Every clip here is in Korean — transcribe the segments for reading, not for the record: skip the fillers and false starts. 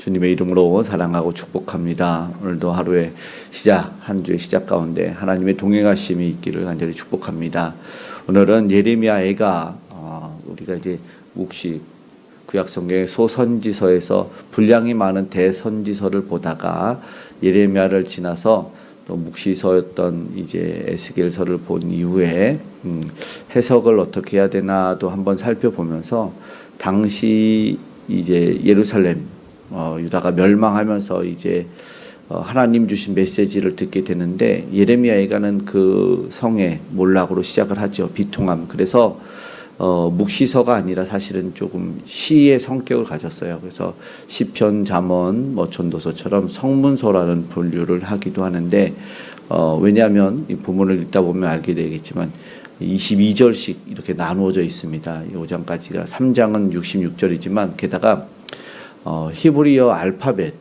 주님의 이름으로 사랑하고 축복합니다. 오늘도 하루의 시작, 한 주의 시작 가운데 하나님의 동행하심이 있기를 간절히 축복합니다. 오늘은 예레미야 애가 우리가 이제 묵시 구약성경의 소선지서에서 분량이 많은 대선지서를 보다가 예레미야를 지나서 또 묵시서였던 이제 에스겔서를 본 이후에 해석을 어떻게 해야 되나도 한번 살펴보면서 당시 이제 예루살렘 유다가 멸망하면서 이제 하나님 주신 메시지를 듣게 되는데 예레미야 애가는 그 성의 몰락으로 시작을 하죠. 비통함. 그래서 묵시서가 아니라 사실은 조금 시의 성격을 가졌어요. 그래서 시편, 잠언, 전도서처럼 성문서라는 분류를 하기도 하는데 왜냐하면 이 본문을 읽다 보면 알게 되겠지만 22절씩 이렇게 나누어져 있습니다. 5장까지가 3장은 66절이지만 게다가 히브리어 알파벳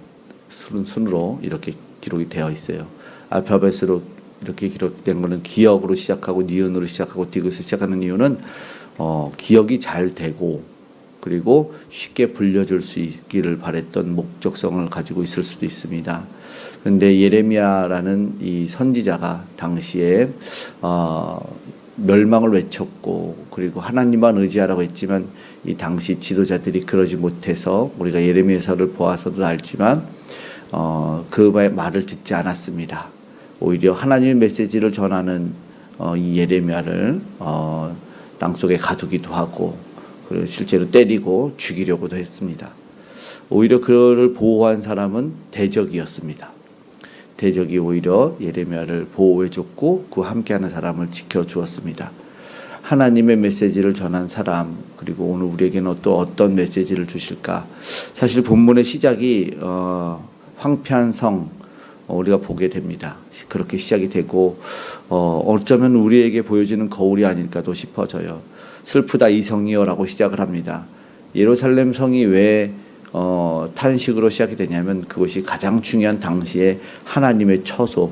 순으로 이렇게 기록이 되어 있어요. 알파벳으로 이렇게 기록된 것은 기역으로 시작하고 니은으로 시작하고 디귿으로 시작하는 이유는 기억이 잘 되고 그리고 쉽게 불려줄 수 있기를 바랬던 목적성을 가지고 있을 수도 있습니다. 그런데 예레미야라는 이 선지자가 당시에 멸망을 외쳤고 그리고 하나님만 의지하라고 했지만 이 당시 지도자들이 그러지 못해서 우리가 예레미야서를 보아서도 알지만 그 말을 듣지 않았습니다. 오히려 하나님의 메시지를 전하는 이 예레미야를 땅속에 가두기도 하고 그리고 실제로 때리고 죽이려고도 했습니다. 오히려 그를 보호한 사람은 대적이었습니다. 대적이 오히려 예레미야를 보호해줬고 그와 함께하는 사람을 지켜주었습니다. 하나님의 메시지를 전한 사람 그리고 오늘 우리에게는 또 어떤 메시지를 주실까? 사실 본문의 시작이 황폐한 성 우리가 보게 됩니다. 그렇게 시작이 되고 어쩌면 우리에게 보여지는 거울이 아닐까도 싶어져요. 슬프다 이 성이여라고 시작을 합니다. 예루살렘 성이 왜 탄식으로 시작이 되냐면 그것이 가장 중요한 당시에 하나님의 처소,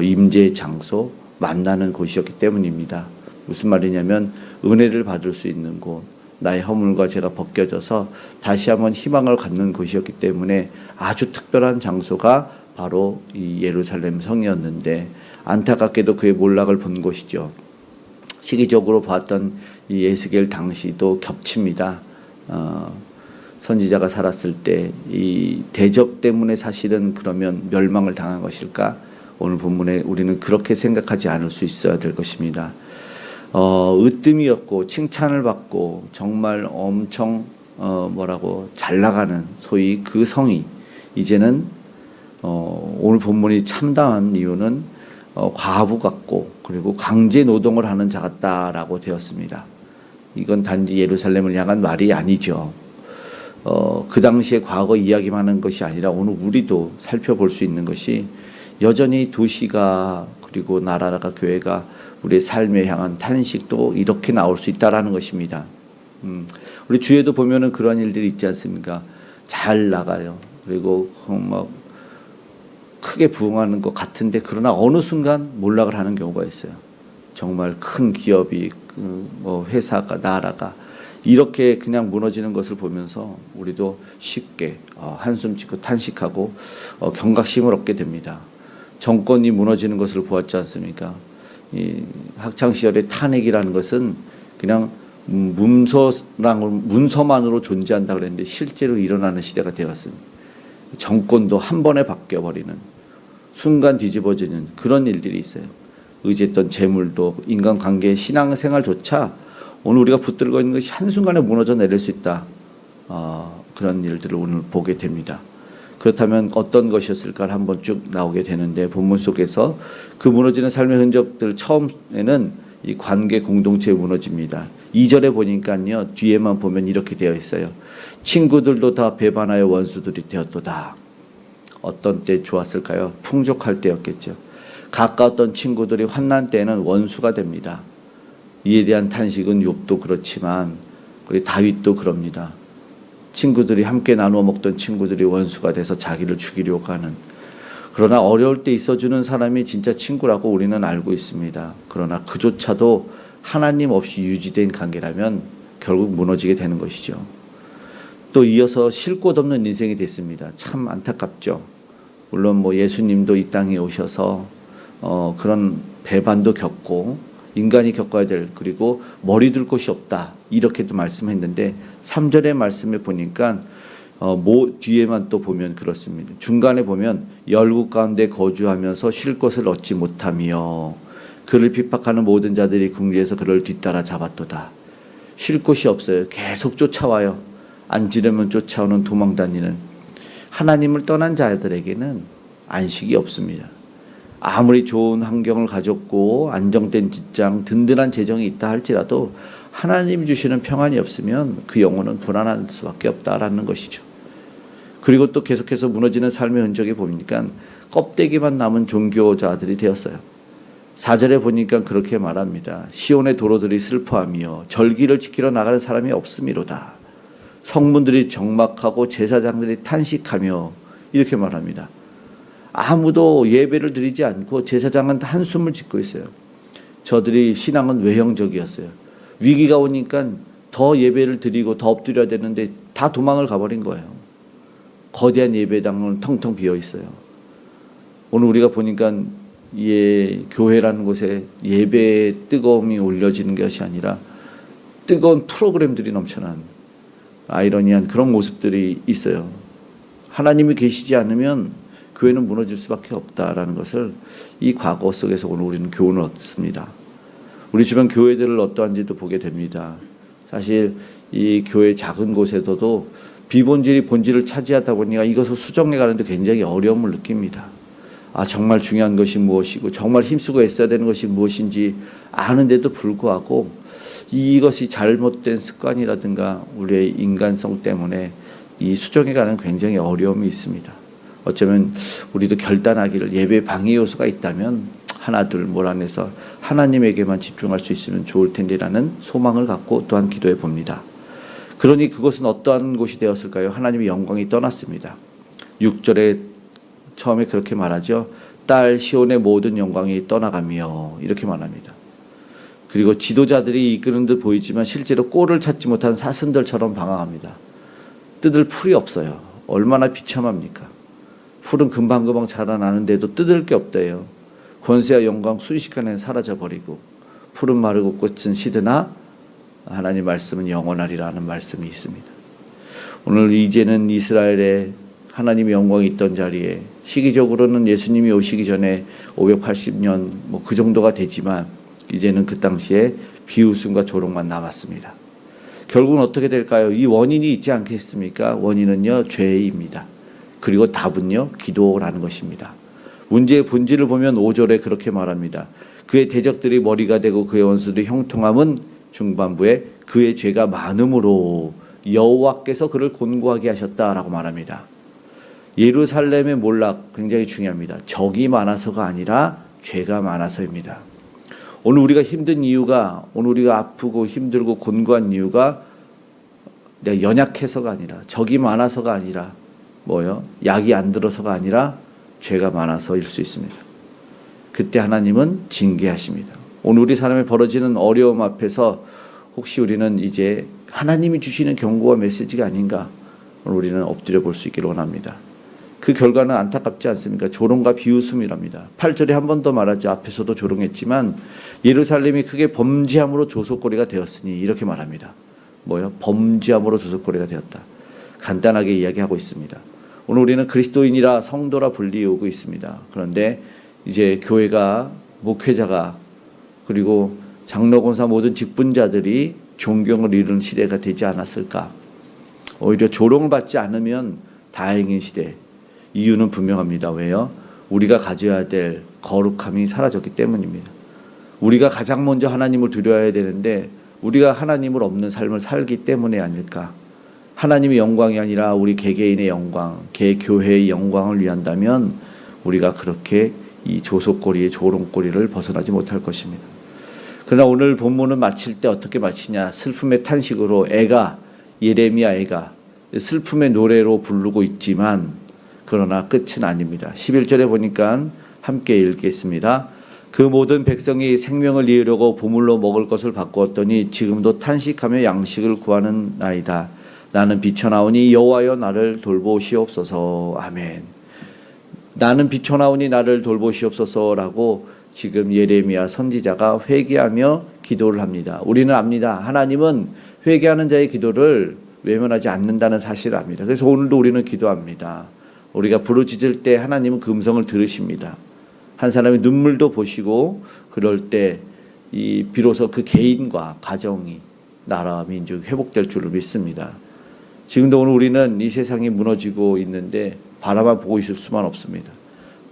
임재의 장소, 만나는 곳이었기 때문입니다. 무슨 말이냐면 은혜를 받을 수 있는 곳, 나의 허물과 죄가 벗겨져서 다시 한번 희망을 갖는 곳이었기 때문에 아주 특별한 장소가 바로 이 예루살렘 성이었는데 안타깝게도 그의 몰락을 본 곳이죠. 시기적으로 봤던 이 에스겔 당시도 겹칩니다. 선지자가 살았을 때 이 대적 때문에 사실은 그러면 멸망을 당한 것일까? 오늘 본문에 우리는 그렇게 생각하지 않을 수 있어야 될 것입니다. 으뜸이었고 칭찬을 받고 정말 엄청 잘 나가는 소위 그 성이 이제는 오늘 본문이 참담한 이유는 과부 같고 그리고 강제 노동을 하는 자 같다라고 되었습니다. 이건 단지 예루살렘을 향한 말이 아니죠. 그 당시의 과거 이야기만 하는 것이 아니라 오늘 우리도 살펴볼 수 있는 것이 여전히 도시가 그리고 나라가 교회가 우리의 삶에 향한 탄식도 이렇게 나올 수 있다라는 것입니다. 우리 주에도 보면은 그런 일들이 있지 않습니까? 잘 나가요. 그리고 막 크게 부흥하는 것 같은데 그러나 어느 순간 몰락을 하는 경우가 있어요. 정말 큰 기업이 회사가 나라가 이렇게 그냥 무너지는 것을 보면서 우리도 쉽게 한숨 짓고 탄식하고 경각심을 얻게 됩니다. 정권이 무너지는 것을 보았지 않습니까? 이 학창 시절의 탄핵이라는 것은 그냥 문서만으로 존재한다 그랬는데 실제로 일어나는 시대가 되었습니다. 정권도 한 번에 바뀌어버리는 순간 뒤집어지는 그런 일들이 있어요. 의지했던 재물도 인간관계 신앙생활조차 오늘 우리가 붙들고 있는 것이 한순간에 무너져 내릴 수 있다. 그런 일들을 오늘 보게 됩니다. 그렇다면 어떤 것이었을까를 한번 쭉 나오게 되는데 본문 속에서 그 무너지는 삶의 흔적들 처음에는 이 관계 공동체에 무너집니다. 2절에 보니까요. 뒤에만 보면 이렇게 되어 있어요. 친구들도 다 배반하여 원수들이 되었도다. 어떤 때 좋았을까요? 풍족할 때였겠죠. 가까웠던 친구들이 환난 때에는 원수가 됩니다. 이에 대한 탄식은 욥도 그렇지만 우리 다윗도 그럽니다. 친구들이 함께 나누어 먹던 친구들이 원수가 돼서 자기를 죽이려고 하는 그러나 어려울 때 있어주는 사람이 진짜 친구라고 우리는 알고 있습니다. 그러나 그조차도 하나님 없이 유지된 관계라면 결국 무너지게 되는 것이죠. 또 이어서 쉴 곳 없는 인생이 됐습니다. 참 안타깝죠. 물론 뭐 예수님도 이 땅에 오셔서 그런 배반도 겪고 인간이 겪어야 될, 그리고 머리 둘 곳이 없다 이렇게도 말씀했는데 3절의 말씀에 보니까 뒤에만 또 보면 그렇습니다. 중간에 보면 열국 가운데 거주하면서 쉴 곳을 얻지 못하며 그를 핍박하는 모든 자들이 궁지에서 그를 뒤따라 잡았도다. 쉴 곳이 없어요. 계속 쫓아와요. 앉으려면 쫓아오는, 도망다니는. 하나님을 떠난 자들에게는 안식이 없습니다. 아무리 좋은 환경을 가졌고 안정된 직장, 든든한 재정이 있다 할지라도 하나님 주시는 평안이 없으면 그 영혼은 불안할 수밖에 없다라는 것이죠. 그리고 또 계속해서 무너지는 삶의 흔적이 보니까 껍데기만 남은 종교자들이 되었어요. 4절에 보니까 그렇게 말합니다. 시온의 도로들이 슬퍼하며 절기를 지키러 나가는 사람이 없음이로다. 성문들이 적막하고 제사장들이 탄식하며 이렇게 말합니다. 아무도 예배를 드리지 않고 제사장은 한숨을 짓고 있어요. 저들이 신앙은 외형적이었어요. 위기가 오니까 더 예배를 드리고 더 엎드려야 되는데 다 도망을 가버린 거예요. 거대한 예배당은 텅텅 비어 있어요. 오늘 우리가 보니까 교회라는 곳에 예배의 뜨거움이 올려지는 것이 아니라 뜨거운 프로그램들이 넘쳐난 아이러니한 그런 모습들이 있어요. 하나님이 계시지 않으면 교회는 무너질 수밖에 없다라는 것을 이 과거 속에서 오늘 우리는 교훈을 얻습니다. 우리 주변 교회들을 어떠한지도 보게 됩니다. 사실 이 교회 작은 곳에서도 비본질이 본질을 차지하다 보니까 이것을 수정해 가는데 굉장히 어려움을 느낍니다. 정말 중요한 것이 무엇이고 정말 힘쓰고 애써야 되는 것이 무엇인지 아는데도 불구하고 이것이 잘못된 습관이라든가 우리의 인간성 때문에 이 수정해 가는 굉장히 어려움이 있습니다. 어쩌면 우리도 결단하기를, 예배 방해 요소가 있다면 하나 둘 몰아내서 하나님에게만 집중할 수 있으면 좋을 텐데라는 소망을 갖고 또한 기도해 봅니다. 그러니 그것은 어떠한 곳이 되었을까요? 하나님의 영광이 떠났습니다. 6절에 처음에 그렇게 말하죠. 딸 시온의 모든 영광이 떠나가며 이렇게 말합니다. 그리고 지도자들이 이끄는 듯 보이지만 실제로 꼴을 찾지 못한 사슴들처럼 방황합니다. 뜯을 풀이 없어요. 얼마나 비참합니까? 풀은 금방금방 자라나는데도 뜯을 게 없대요. 권세와 영광 순식간에 사라져버리고 풀은 마르고 꽃은 시드나 하나님 말씀은 영원하리라는 말씀이 있습니다. 오늘 이제는 이스라엘에 하나님의 영광이 있던 자리에 시기적으로는 예수님이 오시기 전에 580년 그 정도가 되지만 이제는 그 당시에 비웃음과 조롱만 남았습니다. 결국은 어떻게 될까요? 이 원인이 있지 않겠습니까? 원인은요, 죄입니다. 그리고 답은요, 기도라는 것입니다. 문제의 본질을 보면 5절에 그렇게 말합니다. 그의 대적들이 머리가 되고 그의 원수들이 형통함은 중반부에 그의 죄가 많음으로 여호와께서 그를 곤고하게 하셨다라고 말합니다. 예루살렘의 몰락 굉장히 중요합니다. 적이 많아서가 아니라 죄가 많아서입니다. 오늘 우리가 힘든 이유가, 오늘 우리가 아프고 힘들고 곤고한 이유가 내가 연약해서가 아니라, 적이 많아서가 아니라, 약이 안 들어서가 아니라 죄가 많아서일 수 있습니다. 그때 하나님은 징계하십니다. 오늘 우리 사람이 벌어지는 어려움 앞에서 혹시 우리는 이제 하나님이 주시는 경고와 메시지가 아닌가, 오늘 우리는 엎드려 볼 수 있기를 원합니다. 그 결과는 안타깝지 않습니까? 조롱과 비웃음이랍니다. 8절에 한 번 더 말하죠. 앞에서도 조롱했지만 예루살렘이 크게 범죄함으로 조속거리가 되었으니 이렇게 말합니다. 범죄함으로 조속거리가 되었다. 간단하게 이야기하고 있습니다. 오늘 우리는 그리스도인이라 성도라 불리우고 있습니다. 그런데 이제 교회가, 목회자가, 그리고 장로, 권사 모든 직분자들이 존경을 이루는 시대가 되지 않았을까? 오히려 조롱을 받지 않으면 다행인 시대. 이유는 분명합니다. 왜요? 우리가 가져야 될 거룩함이 사라졌기 때문입니다. 우리가 가장 먼저 하나님을 두려워해야 되는데 우리가 하나님을 없는 삶을 살기 때문에 아닐까? 하나님의 영광이 아니라 우리 개개인의 영광, 개교회의 영광을 위한다면 우리가 그렇게 이 조속거리의 조롱거리를 벗어나지 못할 것입니다. 그러나 오늘 본문을 마칠 때 어떻게 마치냐? 슬픔의 탄식으로 예레미야 애가 슬픔의 노래로 부르고 있지만 그러나 끝은 아닙니다. 11절에 보니까 함께 읽겠습니다. 그 모든 백성이 생명을 이으려고 보물로 먹을 것을 바꾸었더니 지금도 탄식하며 양식을 구하는 나이다. 나는 비쳐나오니 여호와여 나를 돌보시옵소서. 아멘. 나는 비쳐나오니 나를 돌보시옵소서라고 지금 예레미야 선지자가 회개하며 기도를 합니다. 우리는 압니다. 하나님은 회개하는 자의 기도를 외면하지 않는다는 사실을 압니다. 그래서 오늘도 우리는 기도합니다. 우리가 부르짖을 때 하나님은 그 음성을 들으십니다. 한 사람의 눈물도 보시고 그럴 때 비로소 그 개인과 가정이 나라와 민족이 회복될 줄을 믿습니다. 지금도 오늘 우리는 이 세상이 무너지고 있는데 바라만 보고 있을 수만 없습니다.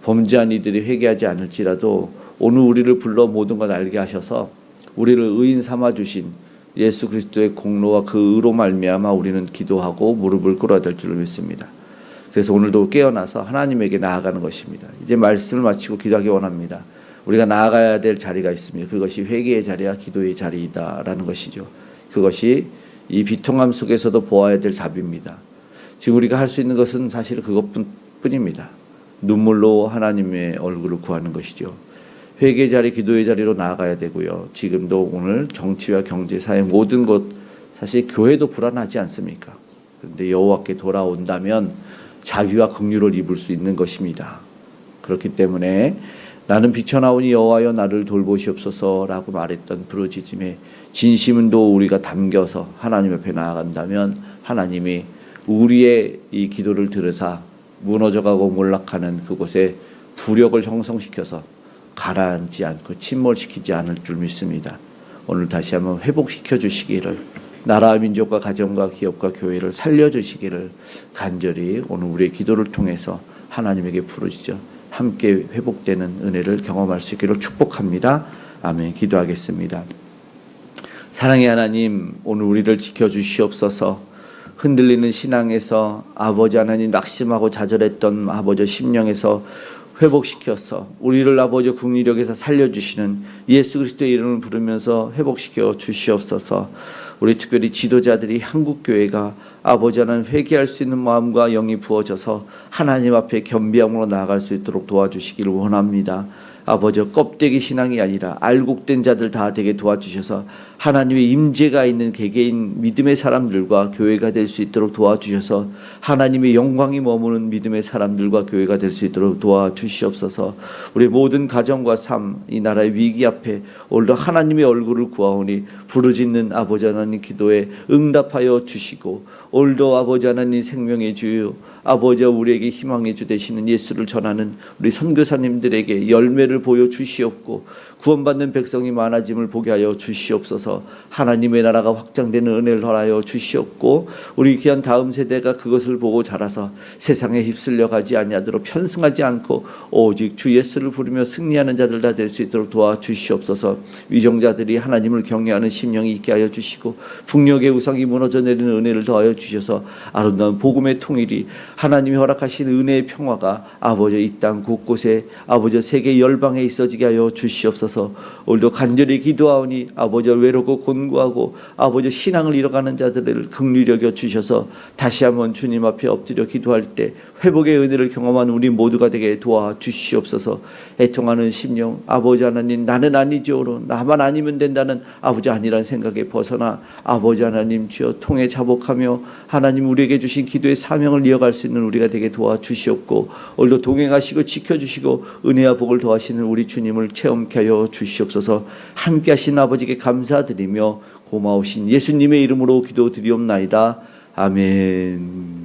범죄한 이들이 회개하지 않을지라도 오늘 우리를 불러 모든 걸 알게 하셔서 우리를 의인 삼아 주신 예수 그리스도의 공로와 그 의로 말미암아 우리는 기도하고 무릎을 꿇어야 될 줄을 믿습니다. 그래서 오늘도 깨어나서 하나님에게 나아가는 것입니다. 이제 말씀을 마치고 기도하기 원합니다. 우리가 나아가야 될 자리가 있습니다. 그것이 회개의 자리와 기도의 자리이다라는 것이죠. 그것이 이 비통함 속에서도 보아야 될 답입니다. 지금 우리가 할 수 있는 것은 사실 그것뿐입니다. 눈물로 하나님의 얼굴을 구하는 것이죠. 회개의 자리, 기도의 자리로 나아가야 되고요. 지금도 오늘 정치와 경제, 사회 모든 것, 사실 교회도 불안하지 않습니까? 그런데 여호와께 돌아온다면 자비와 긍휼을 입을 수 있는 것입니다. 그렇기 때문에 나는 비쳐나오니 여호와여 나를 돌보시옵소서라고 말했던 부르짖음에 진심도 우리가 담겨서 하나님 앞에 나아간다면 하나님이 우리의 이 기도를 들으사 무너져가고 몰락하는 그곳에 부력을 형성시켜서 가라앉지 않고 침몰시키지 않을 줄 믿습니다. 오늘 다시 한번 회복시켜 주시기를, 나라와 민족과 가정과 기업과 교회를 살려주시기를 간절히 오늘 우리의 기도를 통해서 하나님에게 부르짖어 함께 회복되는 은혜를 경험할 수 있기를 축복합니다. 아멘. 기도하겠습니다. 사랑의 하나님, 오늘 우리를 지켜주시옵소서. 흔들리는 신앙에서 아버지 하나님 낙심하고 좌절했던 아버지 심령에서 회복시켜서 우리를 아버지 국리력에서 살려주시는 예수 그리스도의 이름을 부르면서 회복시켜 주시옵소서. 우리 특별히 지도자들이 한국교회가 아버지 하나님 회개할 수 있는 마음과 영이 부어져서 하나님 앞에 겸비함으로 나아갈 수 있도록 도와주시기를 원합니다. 아버지 껍데기 신앙이 아니라 알곡된 자들 다 되게 도와주셔서 하나님의 임재가 있는 개개인 믿음의 사람들과 교회가 될 수 있도록 도와주셔서 하나님의 영광이 머무는 믿음의 사람들과 교회가 될 수 있도록 도와주시옵소서. 우리 모든 가정과 삶, 이 나라의 위기 앞에 오늘도 하나님의 얼굴을 구하오니 부르짖는 아버지 하나님 기도에 응답하여 주시고 오늘도 아버지 하나님 생명의 주요 아버지와 우리에게 희망의 주 되시는 예수를 전하는 우리 선교사님들에게 열매를 보여주시옵고 구원받는 백성이 많아짐을 보게 하여 주시옵소서. 하나님의 나라가 확장되는 은혜를 허하여 주시옵고 우리 귀한 다음 세대가 그것을 보고 자라서 세상에 휩쓸려 가지 아니하도록 편승하지 않고 오직 주 예수를 부르며 승리하는 자들 다 될 수 있도록 도와주시옵소서. 위정자들이 하나님을 경외하는 심령이 있게 하여 주시고 북녘의 우상이 무너져 내리는 은혜를 더하여 주셔서 아름다운 복음의 통일이 하나님이 허락하신 은혜의 평화가 아버지 이 땅 곳곳에 아버지 세계 열방에 있어지게 하여 주시옵소서. 오늘도 간절히 기도하오니 아버지 외롭고 곤고하고 아버지 신앙을 잃어가는 자들을 긍휼히 여겨 주셔서 다시 한번 주님 앞에 엎드려 기도할 때 회복의 은혜를 경험한 우리 모두가 되게 도와주시옵소서. 애통하는 심령 아버지 하나님 나는 아니지오로 나만 아니면 된다는 아버지 아니란 생각에 벗어나 아버지 하나님 주여 통해 자복하며 하나님 우리에게 주신 기도의 사명을 이어갈 수 있는 우리가 되게 도와주시옵고 오늘도 동행하시고 지켜주시고 은혜와 복을 더하시는 우리 주님을 체험케 하여 주시옵소서. 함께 하신 아버지께 감사드리며 고마우신 예수님의 이름으로 기도드리옵나이다. 아멘.